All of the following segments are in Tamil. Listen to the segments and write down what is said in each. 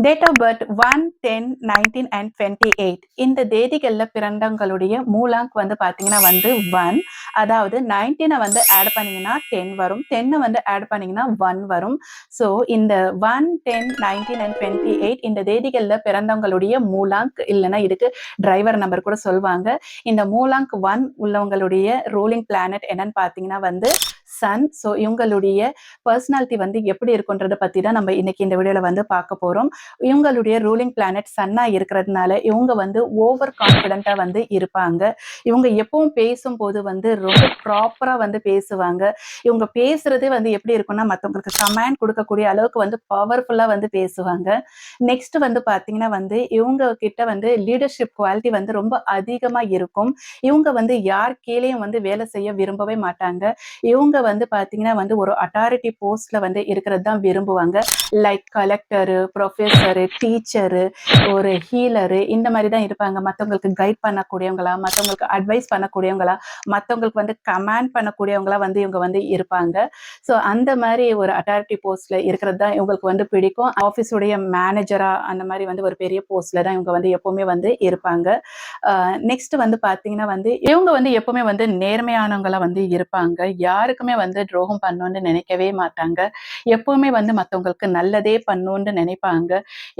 டேட் ஆஃப் பர்த் 1, 10, 19 அண்ட் 28 இந்த தேதிகள்ல பிறந்தவங்களுடைய மூலாங்க் வந்து பார்த்தீங்கன்னா வந்து 1. அதாவது 19 வந்து ஆட் பண்ணீங்கன்னா 10 வரும். 10 வந்து ஆட் பண்ணீங்கன்னா 1 வரும். ஸோ இந்த 1, 10, 19 அண்ட் 28 இந்த தேதிகள்ல பிறந்தவங்களுடைய மூலாங்க் இல்லைன்னா இதுக்கு டிரைவர் நம்பர் கூட சொல்லுவாங்க. இந்த மூலாங்க் 1 உள்ளவங்களுடைய ரூலிங் பிளானட் என்னன்னு பார்த்தீங்கன்னா வந்து சன். ஸோ இவங்களுடைய பர்சனாலிட்டி வந்து எப்படி இருக்குன்றத பத்தி தான் நம்ம இன்னைக்கு இந்த வீடியோல வந்து பார்க்க போறோம். இவங்களுடைய ரூலிங் பிளானட் சன்னா இருக்கிறதுனால இவங்க வந்து ஓவர் கான்ஃபிடென்ட்டா வந்து இருப்பாங்க. இவங்க எப்பவும் பேசும்போது வந்து ரொம்ப ப்ராப்பரா வந்து பேசுவாங்க. இவங்க பேசுறதே வந்து எப்படி இருக்கும்னா மத்தவங்களுக்கு கமாண்ட் கொடுக்கக்கூடிய அளவுக்கு வந்து பவர்ஃபுல்லா வந்து பேசுவாங்க. நெக்ஸ்ட் வந்து பாத்தீங்கன்னா வந்து இவங்க கிட்ட வந்து லீடர்ஷிப் குவாலிட்டி வந்து ரொம்ப அதிகமா இருக்கும். இவங்க வந்து யார் கீழேயும் வந்து வேலை செய்ய விரும்பவே மாட்டாங்க. இவங்க வந்து பாத்தீங்கன்னா வந்து ஒரு அத்தாரிட்டி போஸ்ட்ல வந்து இருக்கிறது தான் விரும்புவாங்க. லைக் கலெக்டரு, ப்ரொஃபஸரு, டீச்சரு, ஒரு ஹீலரு இந்த மாதிரி தான் இருப்பாங்க. மற்றவங்களுக்கு கைட் பண்ணக்கூடியவங்களா, மற்றவங்களுக்கு அட்வைஸ் பண்ணக்கூடியவங்களா, மற்றவங்களுக்கு வந்து கமாண்ட் பண்ணக்கூடியவங்களா வந்து இவங்க வந்து இருப்பாங்க. ஸோ அந்த மாதிரி ஒரு அத்தாரிட்டி போஸ்ட்ல இருக்கிறது தான் இவங்களுக்கு வந்து பிடிக்கும். ஆஃபீஸுடைய மேனேஜரா அந்த மாதிரி வந்து ஒரு பெரிய போஸ்ட்ல தான் இவங்க வந்து எப்பவுமே வந்து இருப்பாங்க. நெக்ஸ்ட் வந்து பார்த்தீங்கன்னா வந்து இவங்க வந்து எப்பவுமே வந்து நேர்மையானவங்களா வந்து இருப்பாங்க. யாருக்குமே வந்து துரோகம் பண்ணணும்னு நினைக்கவே மாட்டாங்க. எப்பவுமே வந்து மற்றவங்களுக்கு நல்லதே பண்ணணும்னு நினைப்பாங்க.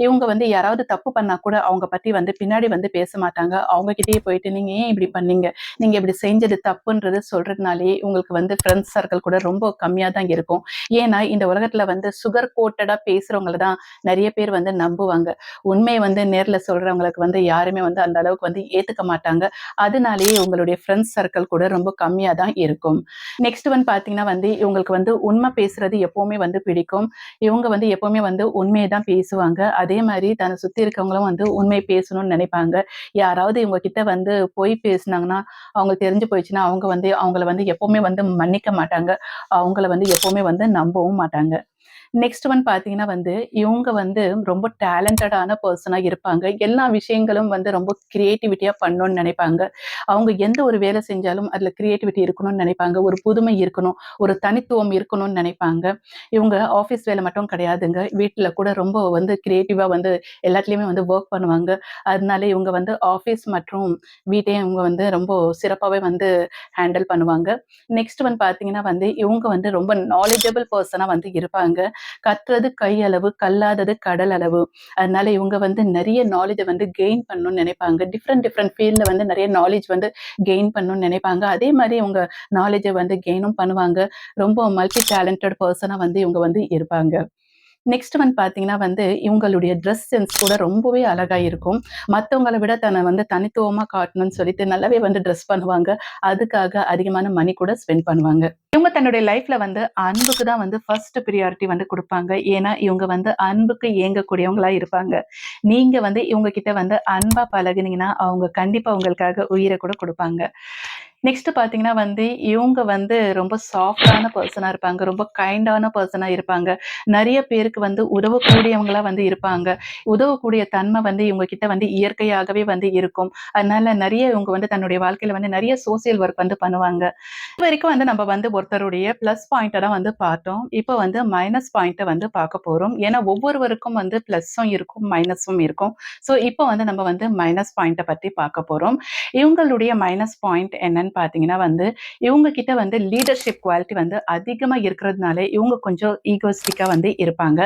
இவங்க வந்து யாராவது தப்பு பண்ணா கூட அவங்க பத்தி வந்து பின்னாடி வந்து பேச மாட்டாங்க. அவங்க கிட்டயே போயிட்டு நீங்க ஏன் இப்படி பண்ணீங்க, நீங்க இப்படி செஞ்சது தப்புன்றது சொல்றதுனாலே உங்களுக்கு வந்து ஃப்ரெண்ட்ஸ் சர்க்கிள் கூட ரொம்ப கம்மியா தான் இருக்கும். ஏன்னா இந்த உலகத்துல வந்து சுகர் கோட்டடா பேசுறவங்கள தான் நிறைய பேர் வந்து நம்புவாங்க. உண்மையை வந்து நேர்ல சொல்றவங்களுக்கு வந்து யாருமே வந்து அந்த அளவுக்கு வந்து ஏத்துக்க மாட்டாங்க. அதனாலேயே உங்களுடைய ஃப்ரெண்ட்ஸ் சர்க்கிள் கூட ரொம்ப கம்மியா தான் இருக்கும். நெக்ஸ்ட் வந்து பாத்தீங்கன்னா வந்து இவங்களுக்கு வந்து உண்மை பேசுறது எப்பவுமே வந்து பிடிக்கும். இவங்க வந்து எப்பவுமே வந்து உண்மையை தான் பேசுவாங்க. அதே மாதிரி தன்னை சுத்தி இருக்கவங்களும் வந்து உண்மை பேசணும்னு நினைப்பாங்க. யாராவது இவங்க கிட்ட வந்து பொய் பேசுனாங்கன்னா அவங்களுக்கு தெரிஞ்சு போயிடுச்சுன்னா அவங்க வந்து அவங்கள வந்து எப்பவுமே வந்து மன்னிக்க மாட்டாங்க. அவங்கள வந்து எப்பவுமே வந்து நம்பவும் மாட்டாங்க. நெக்ஸ்ட் ஒன் பார்த்தீங்கன்னா வந்து இவங்க வந்து ரொம்ப டேலண்டடான பர்சனா இருப்பாங்க. எல்லா விஷயங்களும் வந்து ரொம்ப கிரியேட்டிவிட்டியா பண்ணணும்னு நினைப்பாங்க. அவங்க எந்த ஒரு வேலை செஞ்சாலும் அதுல கிரியேட்டிவிட்டி இருக்கணும்னு நினைப்பாங்க. ஒரு புதுமை இருக்கணும், ஒரு தனித்துவம் இருக்கணும்னு நினைப்பாங்க. இவங்க ஆஃபீஸ் வேலை மட்டும் கிடையாதுங்க. வீட்டுல கூட ரொம்ப வந்து கிரியேட்டிவா வந்து எல்லாத்துலயுமே வந்து ஒர்க் பண்ணுவாங்க. அதனால இவங்க வந்து ஆஃபீஸ் மற்றும் வீட்டையும் இவங்க வந்து ரொம்ப சிறப்பாவே வந்து ஹேண்டில் பண்ணுவாங்க. நெக்ஸ்ட் ஒன் பார்த்தீங்கன்னா வந்து இவங்க வந்து ரொம்ப நாலேஜபிள் பர்சனா வந்து இருப்பாங்க. கற்றது கையளவு, கல்லாதது கடல் அளவு. அதனால இவங்க வந்து நிறைய நாலேஜை வந்து கெயின் பண்ணணும்னு நினைப்பாங்க. டிஃப்ரெண்ட் டிஃப்ரெண்ட் ஃபீல்ட்ல வந்து நிறைய நாலேஜ் வந்து கெயின் பண்ணணும்னு நினைப்பாங்க. அதே மாதிரி இவங்க நாலேஜை வந்து கெயினும் பண்ணுவாங்க. ரொம்ப மல்டி டேலண்டட் பர்சனா வந்து இவங்க வந்து இருப்பாங்க. நெக்ஸ்ட் வந்து பார்த்தீங்கன்னா வந்து இவங்களுடைய ட்ரெஸ் சென்ஸ் கூட ரொம்பவே அழகா இருக்கும். மத்தவங்கள விட தன்னை வந்து தனித்துவமா காட்டணும்னு சொல்லிட்டு நல்லாவே வந்து ட்ரெஸ் பண்ணுவாங்க. அதுக்காக அதிகமான மணி கூட ஸ்பெண்ட் பண்ணுவாங்க. இவங்க தன்னுடைய லைஃப்ல வந்து அன்புக்கு தான் வந்து ஃபர்ஸ்ட் பிரியாரிட்டி வந்து குடுப்பாங்க. ஏன்னா இவங்க வந்து அன்புக்கு ஏங்கக்கூடியவங்களா இருப்பாங்க. நீங்க வந்து இவங்க கிட்ட வந்து அன்பா பழகுனீங்கன்னா அவங்க கண்டிப்பா உங்களுக்காக உயிரை கூட குடுப்பாங்க. நெக்ஸ்ட் பார்த்தீங்கன்னா வந்து இவங்க வந்து ரொம்ப சாஃப்ட்டான பர்சனா இருப்பாங்க. ரொம்ப கைண்டான பர்சனா இருப்பாங்க. நிறைய பேருக்கு வந்து உதவக்கூடியவங்களா வந்து இருப்பாங்க. உதவக்கூடிய தன்மை வந்து இவங்க கிட்ட வந்து இயற்கையாகவே வந்து இருக்கும். அதனால நிறைய இவங்க வந்து தன்னுடைய வாழ்க்கையில வந்து நிறைய சோசியல் ஒர்க் வந்து பண்ணுவாங்க. இது வரைக்கும் வந்து நம்ம வந்து ஒருத்தருடைய பிளஸ் பாயிண்ட்டை தான் வந்து பார்த்தோம். இப்போ வந்து மைனஸ் பாயிண்ட்டை வந்து பார்க்க போறோம். ஏன்னா ஒவ்வொருவருக்கும் வந்து பிளஸும் இருக்கும், மைனஸும் இருக்கும். ஸோ இப்போ வந்து நம்ம வந்து மைனஸ் பாயிண்ட்டை பத்தி பார்க்க போறோம். இவங்களுடைய மைனஸ் பாயிண்ட் என்னன்னு பார்த்தீங்கன்னா வந்து இவங்க கிட்ட வந்து லீடர்ஷிப் குவாலிட்டி வந்து அதிகமா இருக்கிறதுனால இவங்க கொஞ்சம் ஈகோஸ்டிக்கா வந்து இருப்பாங்க.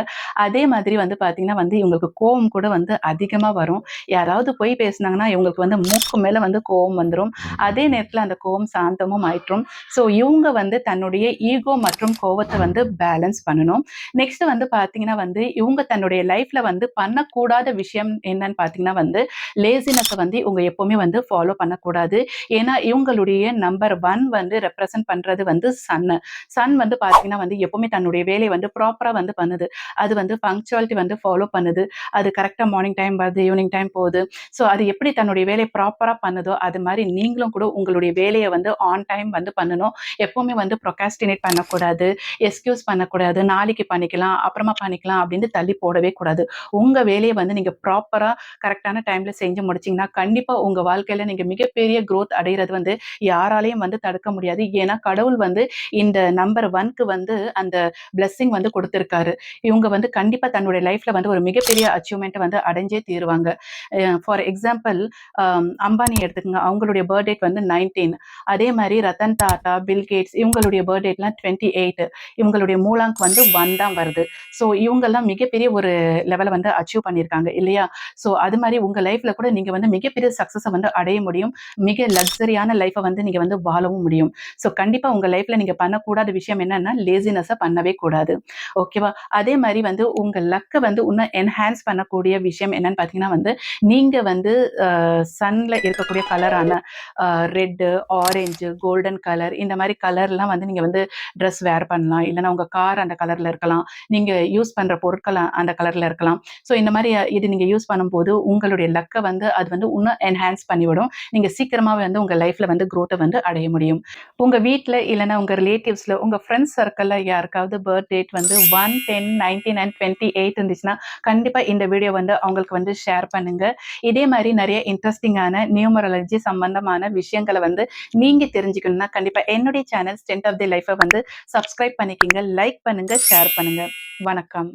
அதே மாதிரி வந்து பார்த்தீங்கன்னா வந்து இவங்களுக்கு கோவம் கூட வந்து அதிகமா வரும். யாராவது பொய் பேசுனாங்கன்னா இவங்களுக்கு வந்து மூக்கு மேல வந்து கோவம் வந்துரும். அதே நேரத்துல அந்த கோவம் சாந்தமும் ஆயிற்றும். ஸோ இவங்க வந்து தன்னுடைய ஈகோ மற்றும் கோவத்தை வந்து பேலன்ஸ் பண்ணணும். நெக்ஸ்ட் வந்து பார்த்தீங்கன்னா வந்து இவங்க தன்னுடைய லைஃப்ல வந்து பண்ணக்கூடாத விஷயம் என்னன்னு பார்த்தீங்கன்னா வந்து லேசினஸை வந்து இவங்க எப்பவுமே வந்து ஃபாலோ பண்ணக்கூடாது. ஏன்னா இவங்களுடைய நம்பர் 1 வந்து ரெப்ரசன்ட் பண்றது வந்து சன்னு. சன் வந்து பார்த்தீங்கன்னா வந்து எப்பவுமே தன்னுடைய வேலையை வந்து ப்ராப்பரா வந்து பண்ணுது. அது வந்து பங்க்சுவாலிட்டி வந்து ஃபாலோ பண்ணுது. அது கரெக்டா மார்னிங் டைம் வருது, ஈவினிங் டைம் போகுது. ஸோ அது எப்படி தன்னுடைய வேலையை ப்ராப்பரா பண்ணுதோ அது மாதிரி நீங்களும் கூட உங்களுடைய வேலையை வந்து ஆன் டைம் வந்து பண்ணணும். எப்பவுமே வந்து ப்ரொகாஸ்டினேட் பண்ணக்கூடாது, எக்ஸ்கியூஸ் பண்ணக்கூடாது, நாளைக்கு பண்ணிக்கலாம், அப்புறமா பண்ணிக்கலாம் அப்படின்னு தள்ளி போடவே கூடாது. உங்க வேலையை வந்து நீங்க ப்ராப்பரா கரெக்டான டைம்ல செஞ்சு முடிச்சீங்கன்னா கண்டிப்பா உங்க வாழ்க்கையில நீங்க மிகப்பெரிய growth அடைகிறது வந்து யாராலயும் வந்து தடுக்க முடியாது. ஏன்னா கடவுள் வந்து இந்த நம்பர் 1க்கு வந்து அந்த பிளெஸ்ஸிங் வந்து குடுத்திருக்காரு. இவங்க வந்து கண்டிப்பா தன்னுடைய லைஃப்ல வந்து ஒரு மிகப்பெரிய அச்சீவ்மென்ட்ட வந்து அடைஞ்சே தீருவாங்க. ஃபார் எக்ஸாம்பிள் அம்பானி எடுத்துக்கங்க. அவங்களுடைய பர்த் டேட் வந்து 19. அதே மாரி ரத்தன் டாடா, பில் கேட்ஸ் இவங்களுடைய பர்த் டேட்லாம் 28. இவங்களுடைய மூலாங்க் வந்து 1 தான் வருது. ஸோ இவங்கலாம் மிகப்பெரிய ஒரு லெவல வந்து அச்சீவ் பண்ணியிருக்காங்க இல்லையா? ஸோ அது மாரி உங்க லைஃப்ல கூட நீங்க வந்து மிகப்பெரிய சக்சஸ வந்து அடைய முடியும். மிக லக்ஸரியான லைஃப வந்து நீங்க வந்து வாழவும் முடியும். ஸோ கண்டிப்பா உங்க லைஃப்ல நீங்க பண்ணக்கூடாத விஷயம் என்னன்னா, லேசினஸ பண்ணவே கூடாது. ஓகேவா? அதே மாரி வந்து உங்க லக்க வந்து இன்னும் என்ஹான்ஸ் பண்ணக்கூடிய விஷயம் என்னன்னு பார்த்தீங்கன்னா வந்து, நீங்க வந்து சன்ல இருக்கக்கூடிய கலரான ரெட்டு, ஆரஞ்சு, கோல்டன் கலர் இந்த மாரி கலர்லாம் வந்து நீங்க வந்து ட்ரெஸ் வேர் பண்ணலாம். இல்லன்னா உங்க கார் அந்த கலர்ல இருக்கலாம். நீங்க யூஸ் பண்ற பொருட்கள் அந்த கலர்ல இருக்கலாம். ஸோ இந்த மாரி இது நீங்க யூஸ் பண்ணும்போது உங்களுடைய லக்க வந்து அது வந்து இன்னும் என்ஹான்ஸ் பண்ணிவிடும். நீங்க சீக்கிரமாவே வந்து உங்க லைஃப்ல வந்து குரோத்த வந்து அடைய முடியும். உங்க வீட்ல இல்லன்னா உங்க ரிலேட்டிவ்ஸ்ல, உங்க ஃப்ரெண்ட்ஸ் சர்க்கிள்ல யாருக்காவது பர்த் டேட் வந்து 1, 10, 19 அண்ட் 28 இருந்துச்சுன்னா, கண்டிப்பா இந்த வீடியோ வந்து அவங்களுக்கு வந்து ஷேர் பண்ணுங்க. இதே மாரி நெறைய இன்ட்ரஸ்டிங்கான நியூமராலஜி சம்பந்தமான விஷயங்கள வந்து நீங்க தெரிஞ்சுக்கணும்னா, கண்டிப்பா என்னுடைய சேனல் ஸ்ட்ரென்த் ஆஃப் தி லைஃப வந்து சப்ஸ்கிரைப் பண்ணிக்கங்க, லைக் பண்ணுங்க, ஷேர் பண்ணுங்க. வணக்கம்.